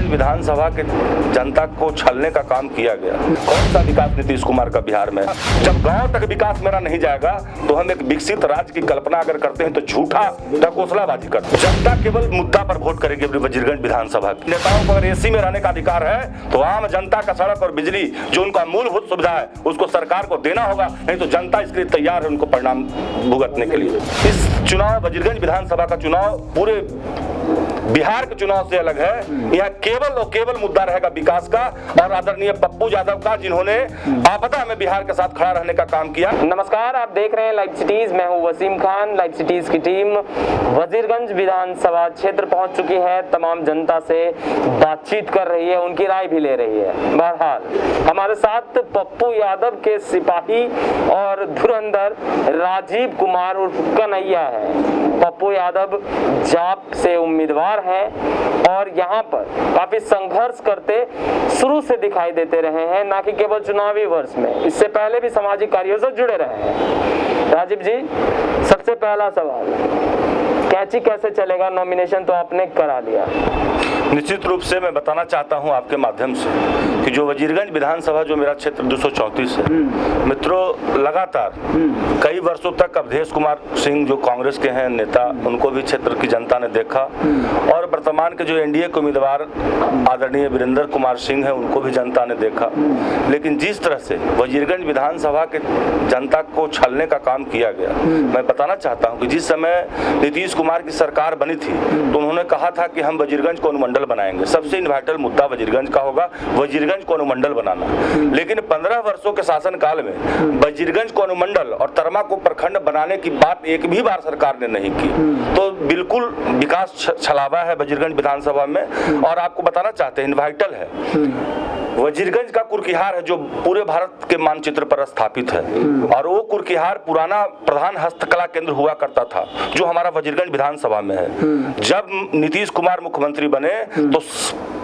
वजीरगंज विधानसभा के जनता को छलने का काम किया गया। कौन सा विकास नीतीश कुमार का बिहार में? जब गांव तक विकास मेरा नहीं जाएगा तो हम एक विकसित राज्य की कल्पना अगर करते हैं तो झूठा ढकोसलाबाजी करते हैं। जनता केवल मुद्दा पर वोट करेगी वजीरगंज विधानसभा की। नेताओं को अगर एसी में रहने का अधिकार है तो आम जनता का सड़क और बिजली जो उनका मूलभूत सुविधा है उसको सरकार को देना होगा, नहीं तो जनता इसके लिए तैयार है उनको परिणाम भुगतने के लिए। इस चुनाव वजीरगंज विधानसभा का चुनाव पूरे बिहार के चुनाव से अलग है। यह केवल और केवल मुद्दा रहेगा विकास का और आदरणीय पप्पू यादव का, जिन्होंने आपदा में बिहार के साथ खड़ा रहने का काम किया। नमस्कार, आप देख रहे हैं लाइव सिटीज। मैं हूं वसीम खान। लाइव सिटीज की टीम वजीरगंज विधानसभा क्षेत्र पहुंच चुकी है। तमाम जनता से बातचीत कर रही है, उनकी राय भी ले रही है। बहरहाल हमारे साथ पप्पू यादव के सिपाही और धुरंधर राजीव कुमार उर्फ कन्हैया है। पप्पू यादव जाप से उम्मीदवार हैं और यहाँ पर काफी संघर्ष करते शुरू से दिखाई देते रहे हैं, ना कि केवल चुनावी वर्ष में, इससे पहले भी सामाजिक कार्यों से जुड़े रहे हैं। राजीव जी, सबसे पहला सवाल, कैची कैसे चलेगा? नॉमिनेशन तो आपने करा लिया। निश्चित रूप से मैं बताना चाहता हूं आपके माध्यम से कि जो वजीरगंज विधानसभा जो मेरा क्षेत्र 234 है, मित्रों, लगातार कई वर्षों तक अवधेश कुमार सिंह जो कांग्रेस के हैं नेता, उनको भी क्षेत्र की जनता ने देखा और वर्तमान के जो एनडीए के उम्मीदवार आदरणीय वीरेंद्र कुमार सिंह हैं उनको भी जनता ने देखा। लेकिन जिस तरह से वजीरगंज विधानसभा के जनता को छलने का काम किया गया, मैं बताना चाहता हूँ कि जिस समय नीतीश कुमार की सरकार बनी थी तो उन्होंने कहा था कि हम वजीरगंज को अनुमंडल बनाएंगे। सबसे इन्वाइटल मुद्दा वजीरगंज का होगा, वजीरगंज को अनुमंडल बनाना। लेकिन 15 वर्षों के शासनकाल में वजीरगंज को अनुमंडल और तरमा को प्रखंड बनाने की बात एक भी बार सरकार ने नहीं की। तो बिल्कुल विकास छलावा है वजीरगंज विधानसभा में। और आपको बताना चाहते हैं, इन्वाइटल है। वजीरगंज का कुरकिहार है जो पूरे भारत के मानचित्र पर स्थापित है और वो कुरकिहार पुराना प्रधान हस्तकला केंद्र हुआ करता था जो हमारा वजीरगंज विधानसभा में है। जब नीतीश कुमार मुख्यमंत्री बने तो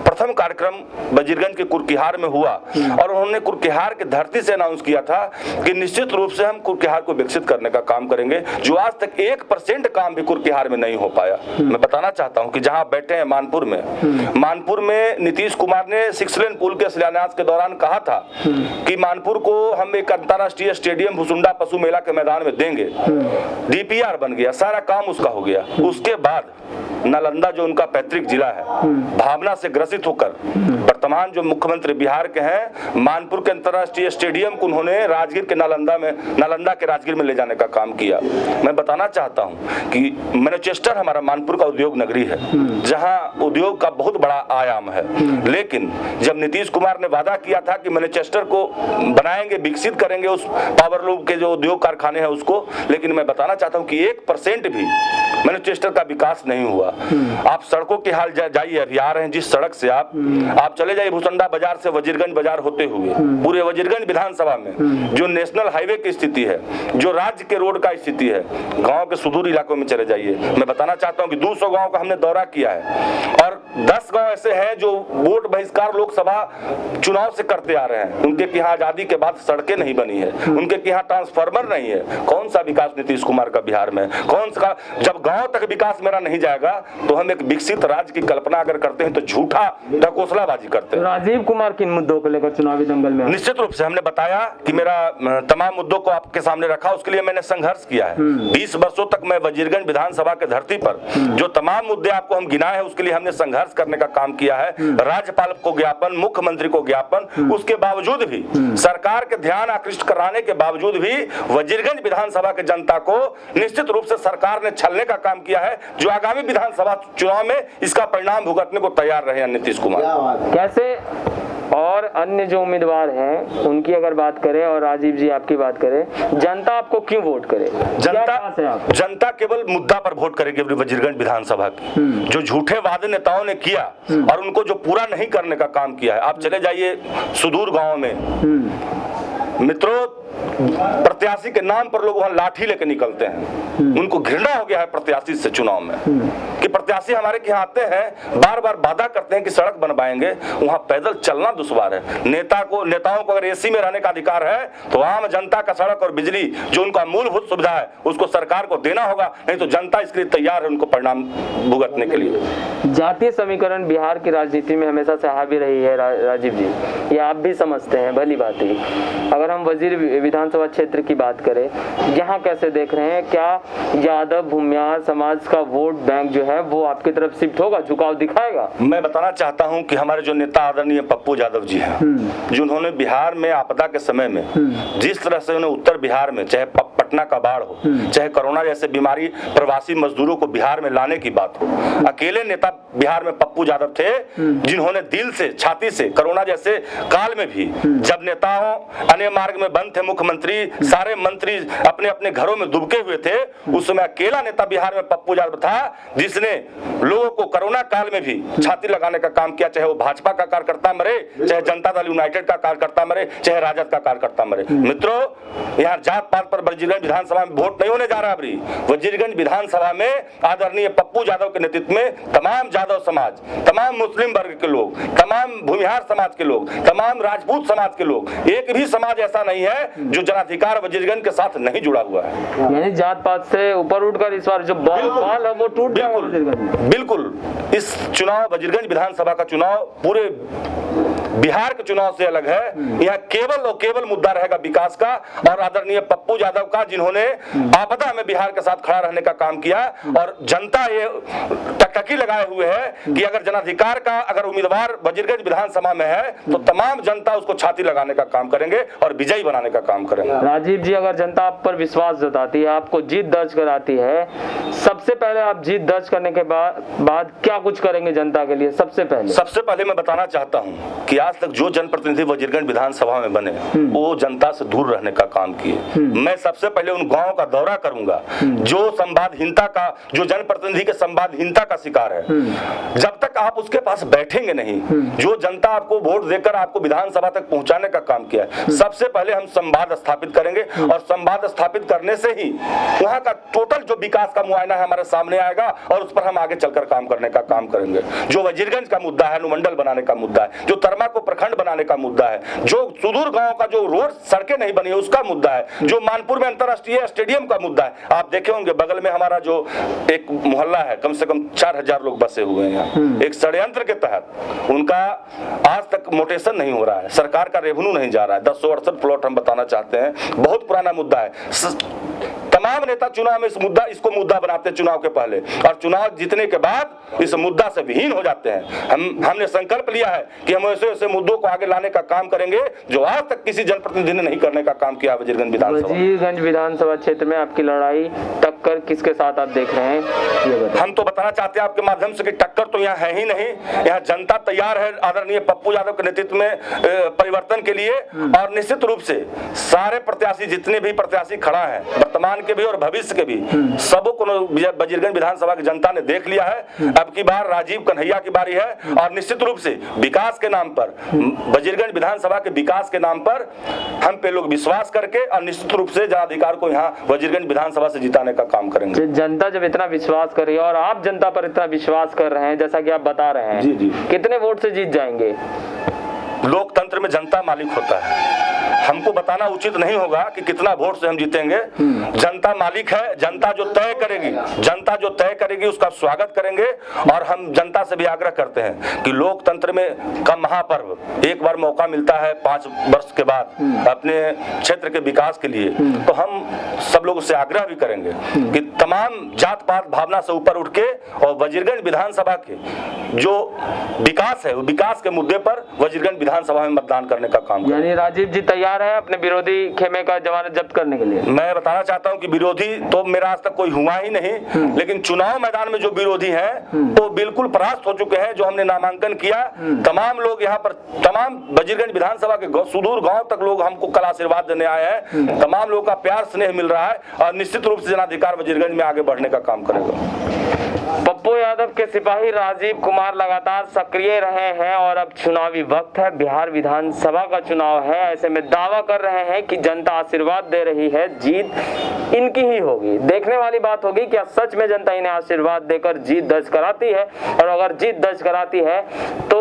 प्रथम कार्यक्रम वजीरगंज के कुरकिहार में हुआ और उन्होंने कुरकिहार की धरती से अनाउंस किया था कि निश्चित रूप से हम कुरकिहार को विकसित करने का काम करेंगे, जो आज तक 1% काम भी कुरकिहार में नहीं हो पाया। मैं बताना चाहता हूं कि जहां बैठे हैं मानपुर में नीतीश कुमार ने 6 लेन पुल के शिलान्यास के दौरान कहा था कि मानपुर को हम एक अंतरराष्ट्रीय स्टेडियम भुसुंडा पशु मेला के मैदान में देंगे। डीपीआर बन गया, सारा काम उसका हो गया। उसके बाद नालंदा जो उनका पैतृक जिला है, भावना से ग्रसित होकर वर्तमान जो मुख्यमंत्री बिहार के हैं, मानपुर के अंतरराष्ट्रीय स्टेडियम को उन्होंने राजगीर के नालंदा के राजगीर में ले जाने का काम किया। मैं बताना चाहता हूं कि मैनचेस्टर हमारा मानपुर का उद्योग नगरी है जहां उद्योग का बहुत बड़ा आयाम है। लेकिन जब नीतीश कुमार ने वादा किया था कि मैनचेस्टर को बनाएंगे, विकसित करेंगे, उस पावर लूम के जो उद्योग कारखाने हैं उसको, लेकिन मैं बताना चाहता हूं कि 1% भी मैनचेस्टर का विकास नहीं हुआ। आप सड़कों के हाल जाइए, अभी आ रहे हैं जिस सड़क से आप चले जाइए भुसंडा बाजार से वजीरगंज बाजार होते हुए पूरे वजीरगंज विधानसभा में जो नेशनल हाईवे की स्थिति है, जो राज्य के रोड का स्थिति है, गांव के सुदूर इलाकों में चले जाइए। मैं बताना चाहता हूं कि 200 गांव का हमने दौरा किया है और 10 गांव ऐसे हैं जो वोट बहिष्कार लोकसभा चुनाव से करते आ रहे हैं। उनके यहाँ आजादी के बाद सड़कें नहीं बनी है, उनके यहाँ ट्रांसफार्मर नहीं है। कौन सा विकास नीतीश कुमार का बिहार में? कौन सा? जब गांव तक विकास मेरा नहीं जाएगा तो हम एक विकसित राज्य की कल्पना अगर करते हैं तो झूठा ढकोसलाबाजी करते हैं। राजीव कुमार किन मुद्दों को लेकर चुनावी दंगल में? निश्चित रूप से हमने बताया कि मेरा तमाम मुद्दों को आपके सामने रखा, उसके लिए मैंने संघर्ष किया है। 20 वर्षों तक मैं वजीरगंज विधानसभा के धरती पर जो तमाम मुद्दे आपको हम गिनाए हैं उसके लिए हमने संघर्ष करने का काम किया है। राज्यपाल को ज्ञापन, मुख्यमंत्री को ज्ञापन, उसके बावजूद भी, सरकार के ध्यान आकृष्ट कराने के बावजूद भी वजीरगंज विधानसभा के जनता को निश्चित रूप से सरकार ने छलने का काम किया है, जो आगामी विधानसभा चुनाव में इसका परिणाम भुगतने को तैयार रहे हैं नीतीश कुमार। कैसे? और अन्य जो उम्मीदवार हैं उनकी अगर बात करें और राजीव जी आपकी बात करें, जनता आपको क्यों वोट करे? जनता केवल मुद्दा पर वोट करेगी वजीरगंज विधानसभा की। जो झूठे वादे नेताओं ने किया और उनको जो पूरा नहीं करने का काम किया है, आप चले जाइए सुदूर गांव में, मित्रों, प्रत्याशी के नाम पर लोग वहां लाठी लेकर निकलते हैं। उनको घृणा हो गया है प्रत्याशी से चुनाव में, कि प्रत्याशी हमारे के यहाँ आते हैं, बार बार वादा करते हैं कि सड़क बनवाएंगे, वहां पैदल चलना दुश्वार है। नेताओं को अगर एसी में रहने का अधिकार है तो आम जनता का सड़क और बिजली जो उनका मूलभूत सुविधा है उसको सरकार को देना होगा, नहीं तो जनता इसके लिए तैयार है उनको परिणाम भुगतने के लिए। जातीय समीकरण बिहार की राजनीति में हमेशा से हावी रही है राजीव जी, ये आप भी समझते हैं, भली बात है। अगर हम वजीर विधानसभा क्षेत्र की बात करें, यहाँ कैसे देख रहे हैं, क्या यादव भूमिहार समाज का वोट बैंक जो है वो आपकी तरफ शिफ्ट होगा, झुकाव दिखाएगा? मैं बताना चाहता हूं कि हमारे जो नेता आदरणीय पप्पू यादव जी हैं, जिन्होंने बिहार में आपदा के समय में जिस तरह से उन्हें उत्तर बिहार में चाहे पटना का बाढ़ हो, चाहे कोरोना जैसे बीमारी प्रवासी मजदूरों को बिहार में लाने की बात हो, अकेले नेता बिहार में पप्पू यादव थे जिन्होंने दिल से छाती से कोरोना जैसे काल में भी, जब नेताओं अन्य मार्ग में बंद थे, मुख्यमंत्री सारे मंत्री अपने अपने घरों में डूबके हुए थे, उस समय अकेला नेता बिहार में पप्पू यादव था जिसने लोगों को कोरोना काल में भी छाती लगाने का काम किया, चाहे वो भाजपा का कार्यकर्ता मरे, चाहे जनता दल यूनाइटेड का कार्यकर्ता मरे, चाहे राजद का कार्यकर्ता मरे। मित्रों, यहाँ जात पात पर वजीरगंज विधानसभा में वोट नहीं होने जा रहा। अभी वजीरगंज विधानसभा में आदरणीय पप्पू यादव के नेतृत्व में तमाम यादव समाज, तमाम मुस्लिम वर्ग के लोग, तमाम भूमिहार समाज के लोग, तमाम राजपूत समाज के लोग, एक भी समाज ऐसा नहीं है जो जनाधिकार वजीरगंज के साथ नहीं जुड़ा हुआ है। यानी जात पात से ऊपर उठकर इस बार जो बॉल है वो टूट जाएगा। बिल्कुल, इस चुनाव वजीरगंज विधानसभा का चुनाव पूरे बिहार के चुनाव से अलग है। यहाँ केवल और केवल मुद्दा रहेगा विकास का और आदरणीय पप्पू यादव का, जिन्होंने आपदा में बिहार के साथ खड़ा रहने का काम किया। और जनता ये टकटकी लगाए हुए है कि अगर जनाधिकार का अगर उम्मीदवार वजीरगंज विधानसभा में है तो तमाम जनता उसको छाती लगाने का काम करेंगे और विजयी बनाने का काम करेंगे। राजीव जी, अगर जनता आप पर विश्वास जताती है, आपको जीत दर्ज कराती है, सबसे पहले आप जीत दर्ज करने के बाद क्या कुछ करेंगे जनता के लिए? सबसे पहले मैं बताना चाहता हूँ कि आज तक जो जनप्रतिनिधि वजीरगंज विधानसभा में बने वो जनता से दूर रहने का काम किए। मैं सबसे पहले उन गांवों का दौरा करूंगा जो संवादहीनता का, जो जनप्रतिनिधि के संवादहीनता का शिकार है। जब तक आप उसके पास बैठेंगे नहीं, जो जनता आपको वोट देकर आपको विधानसभा तक पहुंचाने का काम किया है, सबसे पहले हम संवाद स्थापित करेंगे और संवाद स्थापित करने से ही वहां का टोटल जो विकास का मुआयना है हमारे सामने आएगा और उस पर हम आगे चलकर काम करने का काम करेंगे। जो वजीरगंज का मुद्दा है, अनुमंडल बनाने का मुद्दा है, जो तरमा को प्रखंड बनाने का मुद्दा है, जो सुदूर गांव का जो रोड सड़कें नहीं बनी है उसका मुद्दा है, जो मानपुर में अंतरराष्ट्रीय स्टेडियम का मुद्दा है। आप देखे होंगे बगल में हमारा जो एक मोहल्ला है, कम से कम 4000 लोग बसे हुए हैं यहाँ। एक षड्यंत्र के तहत उनका आज तक मोटेशन नहीं हो रहा है, सरकार का रेवेन्यू नहीं जा रहा है। 1068 प्लॉट हम बताना चाहते हैं, बहुत पुराना मुद्दा है। तमाम नेता चुनाव में इसको मुद्दा बनाते हैं चुनाव के पहले, और चुनाव जीतने के बाद इस मुद्दा से विहीन हो जाते हैं। हमने संकल्प लिया है कि हम ऐसे मुद्दों को आगे लाने का काम करेंगे जो आज तक किसी जनप्रतिनिधि ने नहीं करने का काम किया वजीरगंज विधानसभा क्षेत्र में आपकी लड़ाई टक्कर किसके साथ आप देख रहे हैं? हम तो बताना चाहते हैं आपके माध्यम से कि टक्कर तो यहाँ है ही नहीं। यहाँ जनता तैयार है आदरणीय पप्पू यादव के नेतृत्व में परिवर्तन के लिए, और निश्चित रूप से सारे प्रत्याशी, जितने भी प्रत्याशी खड़ा है वर्तमान के भी और भविष्य के भी, सबों को वजीरगंज विधानसभा की जनता ने देख लिया है। अब की बार राजीव कन्हैया की बारी है और निश्चित रूप से विकास के नाम पर, वजीरगंज विधानसभा के विकास के नाम पर हम पे लोग विश्वास करके और निश्चित रूप से जनाधिकार को यहाँ वजीरगंज विधानसभा से जिताने का काम करेंगे। जनता जब इतना विश्वास कर रही है और आप जनता पर इतना विश्वास कर रहे हैं, जैसा कि आप बता रहे हैं, जी, कितने वोट से जीत जाएंगे? लोकतंत्र में जनता मालिक होता है, हमको बताना उचित नहीं होगा कि कितना वोट से हम जीतेंगे। जनता मालिक है, जनता जो तय करेगी उसका स्वागत करेंगे। और हम जनता से भी आग्रह करते हैं कि लोकतंत्र में का महापर्व एक बार मौका मिलता है 5 वर्ष के बाद अपने क्षेत्र के विकास के लिए, तो हम सब लोगों से आग्रह भी करेंगे कि तमाम जात पात भावना से ऊपर उठ के और वजीरगंज विधानसभा के जो विकास है, विकास के मुद्दे पर वजीरगंज विधानसभा में मतदान करने का काम करें। यानी राजीव जी तैयार है अपने विरोधी खेमे का जमानत जब्त करने के लिए? मैं बताना चाहता हूं कि विरोधी तो मेरा आज तक कोई हुआ ही नहीं, लेकिन चुनाव मैदान में जो विरोधी हैं वो बिल्कुल परास्त हो चुके हैं। जो हमने नामांकन किया, तमाम लोग यहाँ पर, तमाम वजीरगंज विधानसभा के सुदूर गांव तक लोग हमको कल आशीर्वाद देने आए हैं। तमाम लोगों का प्यार स्नेह मिल रहा है और निश्चित रूप से जनाधिकार वजीरगंज में आगे बढ़ने का काम करेगा। पप्पू यादव के सिपाही राजीव कुमार लगातार सक्रिय रहे हैं और अब चुनावी वक्त है, बिहार विधानसभा का चुनाव है। ऐसे में दावा कर रहे हैं कि जनता आशीर्वाद दे रही है, जीत इनकी ही होगी। देखने वाली बात होगी क्या सच में जनता इन्हें आशीर्वाद देकर जीत दर्ज कराती है, और अगर जीत दर्ज कराती है तो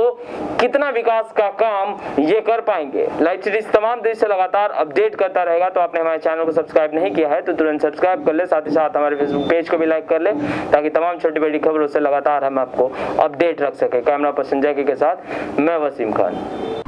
कितना विकास का काम ये कर पाएंगे। लाइव सिटीज तमाम देश से लगातार अपडेट करता रहेगा, तो आपने हमारे चैनल को सब्सक्राइब नहीं किया है तो तुरंत सब्सक्राइब कर ले, साथ ही साथ हमारे फेसबुक पेज को भी लाइक कर ले, ताकि तमाम छोटी बड़ी खबरों से लगातार हम आपको अपडेट रख सके। कैमरा पर्सन जैकी के साथ मैं वसीम खान।